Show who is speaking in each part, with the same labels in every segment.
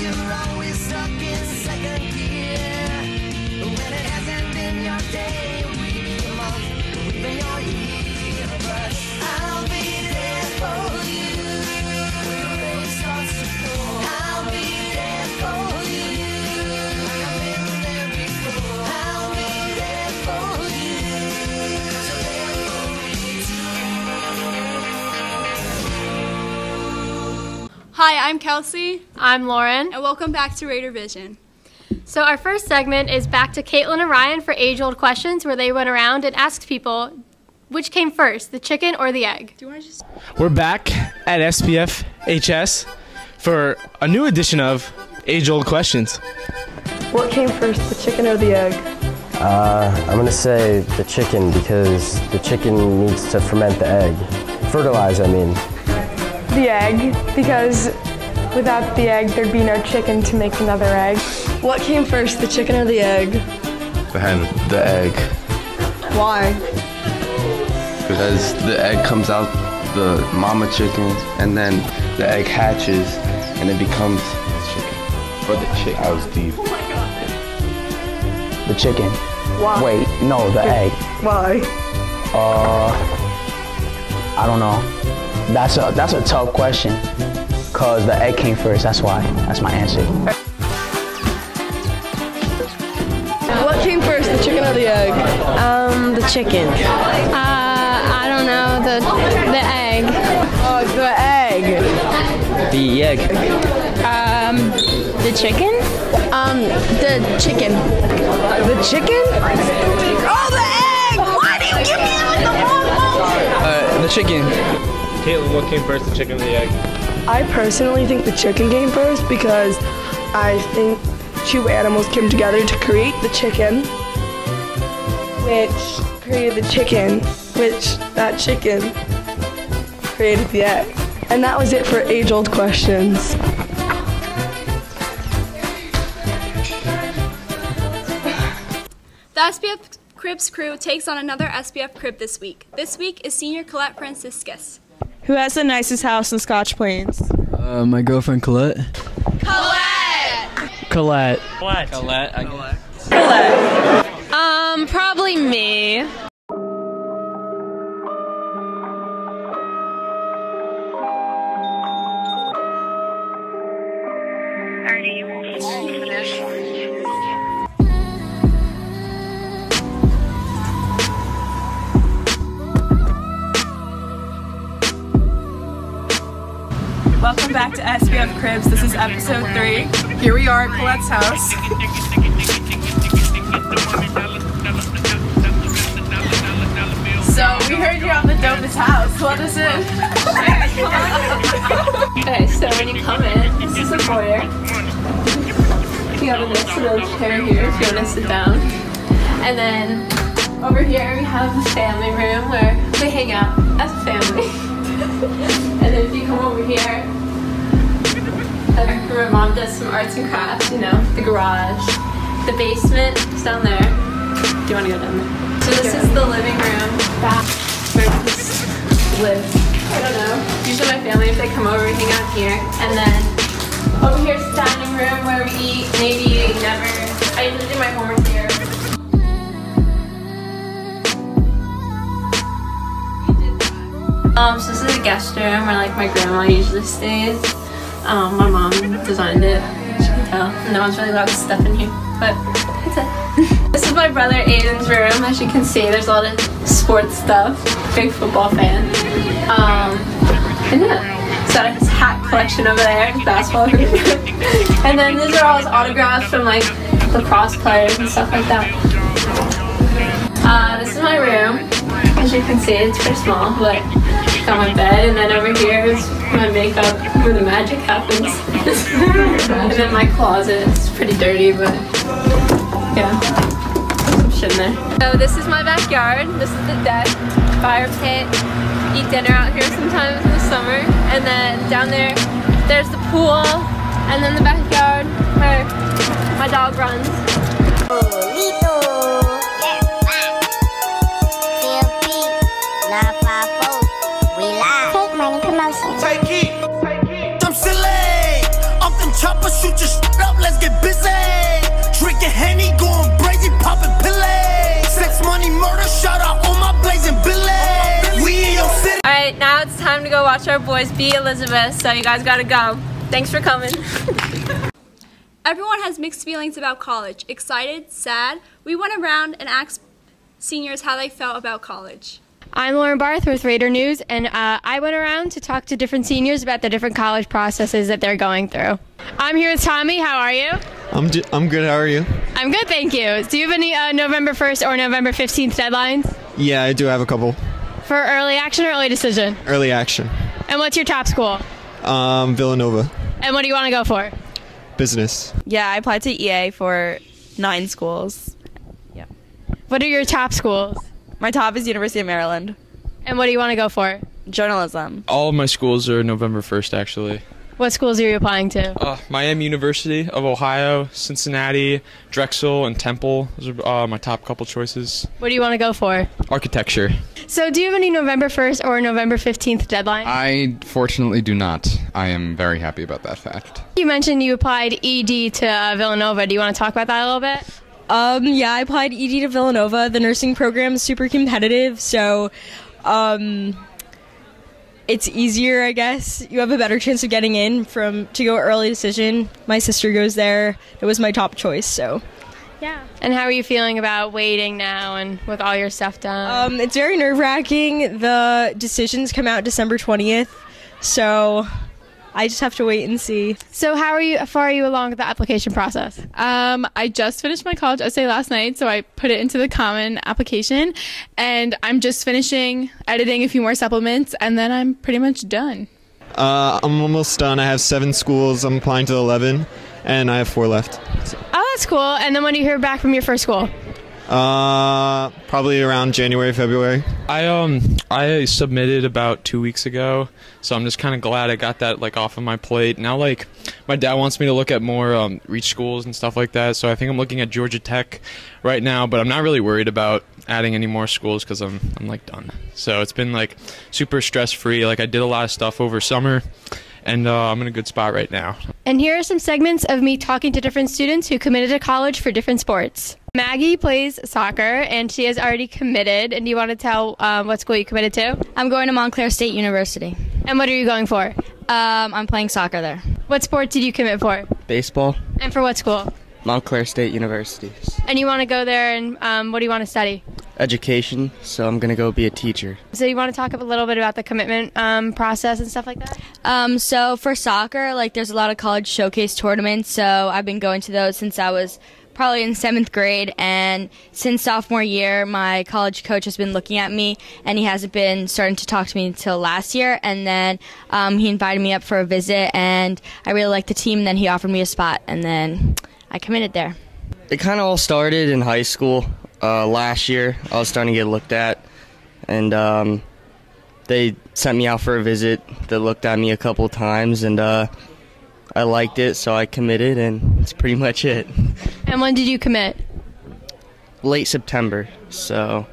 Speaker 1: you're always stuck in second gear. When it hasn't been your day, week, your month, or even your year. But I'll be there for you when the rain starts to pour. I'll be there for you like I've been there before. I'll be there for you, so there for me too.
Speaker 2: Hi, I'm Kelsey.
Speaker 3: I'm Lauren.
Speaker 2: And welcome back to Raider Vision.
Speaker 3: So our first segment is back to Caitlin and Ryan for age-old questions, where they went around and asked people, which came first, the chicken or the egg?
Speaker 2: Do you want to just...
Speaker 4: We're back at SPF HS for a new edition of age-old questions.
Speaker 5: What came first, the chicken or the egg?
Speaker 6: I'm gonna say the chicken, because the chicken needs to ferment the egg. Fertilize, I mean.
Speaker 5: The egg, because without the egg, there'd be no chicken to make another egg. What came first, the chicken or the egg?
Speaker 7: The hen. The egg.
Speaker 5: Why?
Speaker 7: Because the egg comes out the mama chicken, and then the egg hatches, and it becomes chicken. But the chicken, I was deep.
Speaker 8: The chicken.
Speaker 5: Why?
Speaker 8: Wait, no, the egg.
Speaker 5: Why?
Speaker 8: I don't know. That's a tough question, cause the egg came first. That's why. That's my answer.
Speaker 5: What came first, the chicken or the egg?
Speaker 3: The chicken. I don't know, the egg.
Speaker 5: Oh, the egg.
Speaker 8: The egg.
Speaker 3: The chicken?
Speaker 5: The chicken. The chicken? Oh, the egg! Why do you give me like the wrong one?
Speaker 8: The chicken.
Speaker 4: Caitlin, what came first, the chicken or the egg?
Speaker 5: I personally think the chicken came first because I think two animals came together to create the chicken, which created the chicken, which that chicken created the egg. And that was it for age-old questions.
Speaker 2: The SPF Cribs crew takes on another SPF Crib this week. This week is Senior Colette Franciscus.
Speaker 9: Who has the nicest house in Scotch Plains?
Speaker 8: My girlfriend Colette.
Speaker 4: Colette.
Speaker 3: Probably me.
Speaker 9: Welcome back to SPF Cribs. This is episode 3. Here we are at Colette's house. So we heard you're on the dopest house. What is it?
Speaker 3: Okay, so when you come in, this is the foyer. You have a nice little chair here if you want to sit down. And then over here we have the family room where we hang out as a family. And then if you come over here, where my mom does some arts and crafts, you know, the garage. The basement is down there. Do you want to go down there? So this is the living room, back, where we just live. I don't know. Usually my family, if they come over, we hang out here. And then over here's the dining room where we eat. Maybe never. I usually do my homework here. So this is a guest room where like my grandma usually stays. My mom designed it, as you can tell. No one's really allowed to step in here, but that's it. This is my brother Aiden's room. As you can see, there's a lot of sports stuff. Big football fan. And yeah, so his hat collection over there, basketball hoop. And then these are all his autographs from like lacrosse players and stuff like that. This is my room. As you can see, it's pretty small, but got my bed, and then over here is my makeup where the magic happens. And then my closet, it's pretty dirty, but yeah, some shit in there. So this is my backyard, this is the deck, fire pit, eat dinner out here sometimes in the summer, and then down there, there's the pool, and then the backyard where my dog runs.
Speaker 1: Take it. Them silly. Off them choppers shoot your shit up, let's get busy. Drinking Henny, going crazy, popping pillay. Sex, money, murder, shout out on my blazing billy. We in your city.
Speaker 3: Alright, now it's time to go watch our boys beat Elizabeth, so you guys gotta go. Thanks for coming.
Speaker 2: Everyone has mixed feelings about college. Excited, sad. We went around and asked seniors how they felt about college.
Speaker 10: I'm Lauren Barth with Raider News, and I went around to talk to different seniors about the different college processes that they're going through. I'm here with Tommy. How are you?
Speaker 11: I'm good. How are you?
Speaker 10: I'm good, thank you. Do you have any November 1st or November 15th deadlines?
Speaker 11: Yeah, I do have a couple.
Speaker 10: For early action or early decision?
Speaker 11: Early action.
Speaker 10: And what's your top school?
Speaker 11: Villanova.
Speaker 10: And what do you want to go for?
Speaker 11: Business.
Speaker 9: Yeah, I applied to EA for 9 schools. Yeah.
Speaker 10: What are your top schools?
Speaker 9: My top is University of Maryland.
Speaker 10: And what do you want to go for?
Speaker 9: Journalism.
Speaker 12: All of my schools are November 1st, actually.
Speaker 10: What schools are you applying to?
Speaker 12: Miami University of Ohio, Cincinnati, Drexel, and Temple. Those are my top couple choices.
Speaker 10: What do you want to go for?
Speaker 12: Architecture.
Speaker 10: So do you have any November 1st or November 15th deadline?
Speaker 13: I fortunately do not. I am very happy about that fact.
Speaker 10: You mentioned you applied ED to Villanova. Do you want to talk about that a little bit?
Speaker 9: Yeah, I applied ED to Villanova. The nursing program is super competitive, so it's easier, I guess. You have a better chance of getting in to go early decision. My sister goes there. It was my top choice, so.
Speaker 10: Yeah. And how are you feeling about waiting now and with all your stuff done?
Speaker 9: It's very nerve-wracking. The decisions come out December 20th, so I just have to wait and see.
Speaker 10: So how far are you along with the application process?
Speaker 14: I just finished my college essay last night, so I put it into the common application, and I'm just finishing editing a few more supplements, and then I'm pretty much done.
Speaker 11: I'm almost done. I have 7 schools. I'm applying to 11, and I have 4 left.
Speaker 10: Oh, that's cool. And then when do you hear back from your first school?
Speaker 11: Probably around January, February.
Speaker 12: I submitted about 2 weeks ago, so I'm just kind of glad I got that off of my plate. Now my dad wants me to look at more reach schools and stuff like that, so I think I'm looking at Georgia Tech right now, but I'm not really worried about adding any more schools because I'm done. So it's been super stress free. I did a lot of stuff over summer, and I'm in a good spot right now.
Speaker 10: And here are some segments of me talking to different students who committed to college for different sports. Maggie plays soccer, and she has already committed. And do you want to tell what school you committed to?
Speaker 15: I'm going to Montclair State University.
Speaker 10: And what are you going for?
Speaker 15: I'm playing soccer there.
Speaker 10: What sport did you commit for?
Speaker 16: Baseball.
Speaker 10: And for what school?
Speaker 16: Montclair State University.
Speaker 10: And you want to go there, and what do you want to study?
Speaker 16: Education, so I'm going to go be a teacher.
Speaker 10: So you want to talk a little bit about the commitment process and stuff like that?
Speaker 15: So for soccer, there's a lot of college showcase tournaments, so I've been going to those since I was probably in 7th grade, and since sophomore year, my college coach has been looking at me, and he hasn't been starting to talk to me until last year, and then he invited me up for a visit, and I really liked the team, and then he offered me a spot, and then I committed there.
Speaker 16: It kind of all started in high school. Last year, I was starting to get looked at, and they sent me out for a visit. They looked at me a couple times, and I liked it, so I committed, and that's pretty much it.
Speaker 10: And when did you commit?
Speaker 16: Late September, so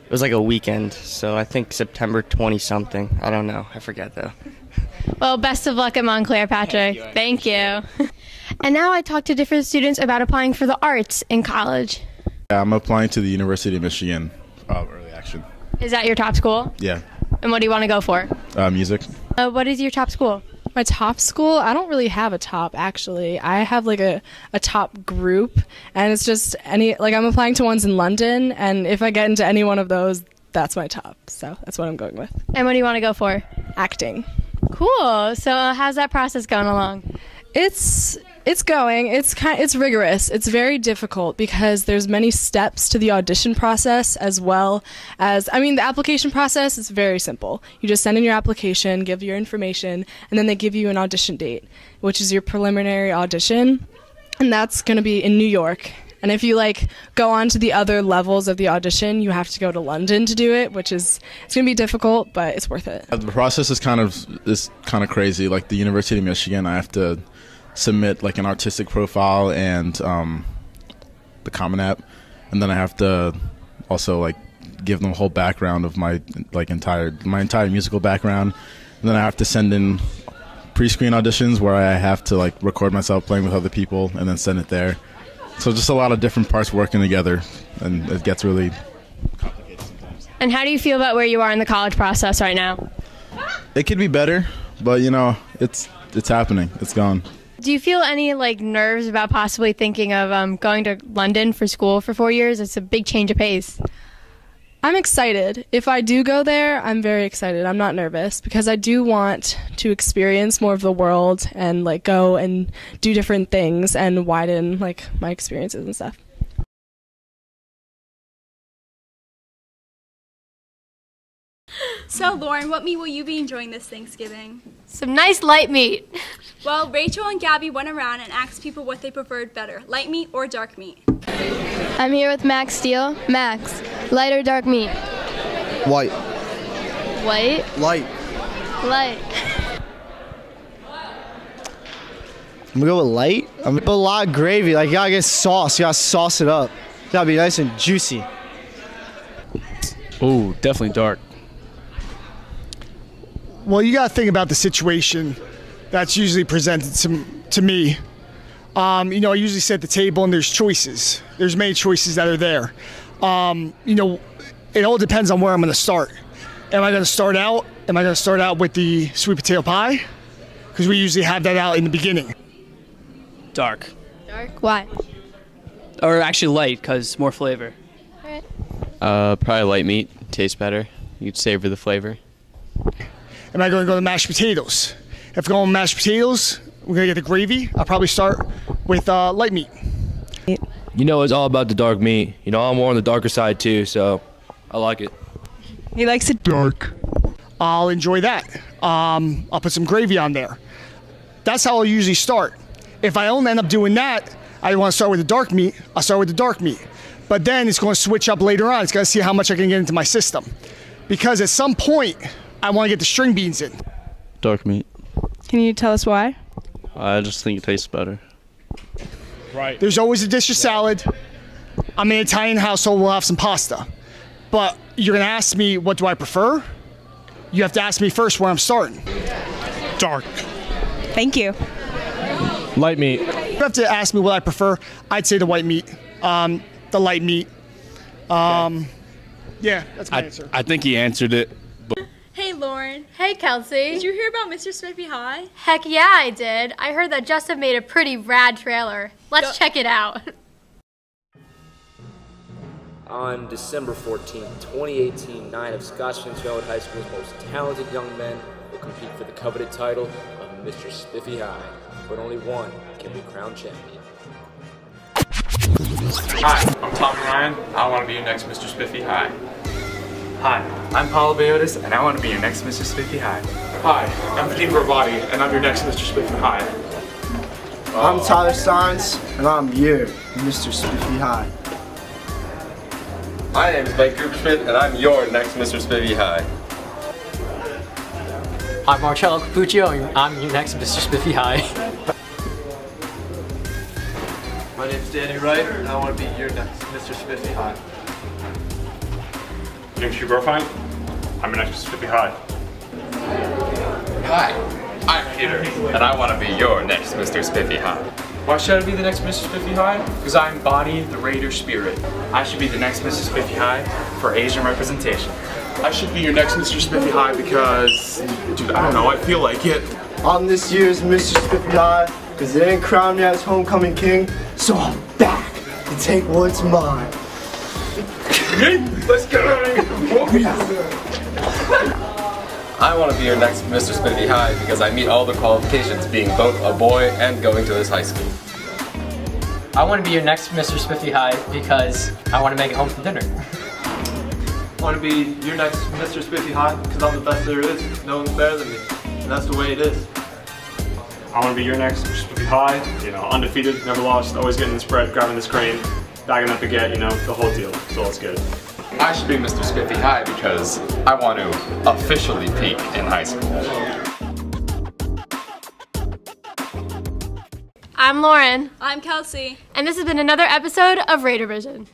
Speaker 16: it was a weekend, so I think September 20-something. I don't know. I forget, though.
Speaker 10: Well, best of luck at Montclair, Patrick. Thank you. And now I talk to different students about applying for the arts in college.
Speaker 17: Yeah, I'm applying to the University of Michigan, early action.
Speaker 10: Is that your top school?
Speaker 17: Yeah.
Speaker 10: And what do you want to go for?
Speaker 17: Music.
Speaker 10: What is your top school?
Speaker 18: My top school? I don't really have a top, actually. I have a top group, and it's just I'm applying to ones in London, and if I get into any one of those, that's my top. So that's what I'm going with.
Speaker 10: And what do you want to go for?
Speaker 18: Acting.
Speaker 10: Cool. So how's that process going along?
Speaker 18: It's going. It's rigorous. It's very difficult because there's many steps to the audition process as well as, the application process is very simple. You just send in your application, give your information, and then they give you an audition date, which is your preliminary audition, and that's going to be in New York. And if you go on to the other levels of the audition, you have to go to London to do it, it's going to be difficult, but it's worth it.
Speaker 17: The process is kind of crazy. The University of Michigan, I have to submit an artistic profile and the Common App, and then I have to also give them a whole background of my entire musical background, and then I have to send in pre-screen auditions where I have to like record myself playing with other people and then send it there. So just a lot of different parts working together, and it gets really complicated sometimes.
Speaker 10: And how do you feel about where you are in the college process right now?
Speaker 17: It could be better, but you know, it's happening. It's gone.
Speaker 10: Do you feel any like nerves about possibly thinking of going to London for school for 4 years? It's a big change of pace.
Speaker 18: I'm excited. If I do go there, I'm very excited. I'm not nervous because I do want to experience more of the world and like go and do different things and widen like my experiences and stuff.
Speaker 2: So, Lauren, what meat will you be enjoying this Thanksgiving?
Speaker 10: Some nice light meat.
Speaker 2: Well, Rachel and Gabby went around and asked people what they preferred better, light meat or dark meat.
Speaker 19: I'm here with Max Steele. Max, light or dark meat?
Speaker 20: White.
Speaker 19: White?
Speaker 20: Light.
Speaker 19: Light.
Speaker 20: I'm gonna go with light. I'm gonna put a lot of gravy. Like, you gotta get sauce. You gotta sauce it up. You gotta be nice and juicy.
Speaker 4: Oh, definitely dark.
Speaker 21: Well, you got to think about the situation that's usually presented to me. You know, I usually sit at the table and there's choices. There's many choices that are there. You know, it all depends on where I'm going to start. Am I going to start out with the sweet potato pie? Because we usually have that out in the beginning.
Speaker 22: Dark.
Speaker 19: Dark? Why?
Speaker 22: Or actually light, because more flavor.
Speaker 23: Probably light meat. Tastes better. You'd savor the flavor.
Speaker 21: Am I going to go to mashed potatoes? If I'm going to mashed potatoes, we're going to get the gravy. I'll probably start with light meat.
Speaker 24: You know, it's all about the dark meat. You know, I'm more on the darker side too, so I like it.
Speaker 21: He likes it dark. I'll enjoy that. I'll put some gravy on there. That's how I'll usually start. If I don't end up doing that, I want to start with the dark meat. I'll start with the dark meat. But then it's going to switch up later on. It's going to see how much I can get into my system. Because at some point, I want to get the string beans in.
Speaker 25: Dark meat.
Speaker 18: Can you tell us why?
Speaker 25: I just think it tastes better.
Speaker 21: Right. There's always a dish of salad. I'm in an Italian household, we'll have some pasta. But you're going to ask me, what do I prefer? You have to ask me first where I'm starting. Dark.
Speaker 9: Thank you.
Speaker 4: Light meat.
Speaker 21: You have to ask me what I prefer. I'd say the white meat, the light meat. Yeah, that's my answer.
Speaker 4: I think he answered it.
Speaker 2: Hey, Lauren.
Speaker 10: Hey, Kelsey.
Speaker 2: Did you hear about Mr. Spiffy High?
Speaker 10: Heck yeah, I did. I heard that Justin made a pretty rad trailer. Let's check it out.
Speaker 26: On December 14th, 2018, 9 of Scotch Fitzgerald High School's most talented young men will compete for the coveted title of Mr. Spiffy High, but only one can be crowned champion.
Speaker 12: Hi, I'm Tommy Ryan. I want to be your next Mr. Spiffy High.
Speaker 27: Hi, I'm Paulo Bayotis, and I want to be your next Mr. Spiffy High.
Speaker 12: Hi, I'm Vadim Gravati, and I'm your next Mr. Spiffy High.
Speaker 20: I'm Tyler Steins, and I'm your Mr. Spiffy High.
Speaker 28: My name is Mike Groupschmidt, and I'm your next Mr. Spiffy High.
Speaker 27: I'm Marcello Capuccio, and I'm your next Mr. Spiffy High.
Speaker 29: My name's Danny Wright, and I want to be your next Mr. Spiffy High.
Speaker 12: My name's Hugh Burfine. I'm your next Mr. Spiffy High.
Speaker 28: Hi, I'm Peter, and I want to be your next Mr. Spiffy High.
Speaker 12: Why should I be the next Mr. Spiffy High? Because I embody the Raider spirit.
Speaker 27: I should be the next Mr. Spiffy High for Asian representation.
Speaker 12: I should be your next Mr. Spiffy High because, dude, I don't know, I feel like it.
Speaker 20: I'm this year's Mr. Spiffy High because they didn't crown me as homecoming king, so I'm back to take what's mine.
Speaker 12: Let's go!
Speaker 28: I want to be your next Mr. Spiffy High because I meet all the qualifications being both a boy and going to this high school.
Speaker 27: I want to be your next Mr. Spiffy High because I want to make it home for dinner.
Speaker 29: I want to be your next Mr. Spiffy High because I'm the best there is. No one's better than me, and that's the way it is.
Speaker 12: I want to be your next Mr. Spiffy High, you know, undefeated, never lost, always getting the spread, grabbing the crane, bagging up baguette, you know, the whole deal, so it's good.
Speaker 28: I should be Mr. Spiffy High because I want to officially peak in high school.
Speaker 10: I'm Lauren.
Speaker 2: I'm Kelsey.
Speaker 10: And this has been another episode of Raider Vision.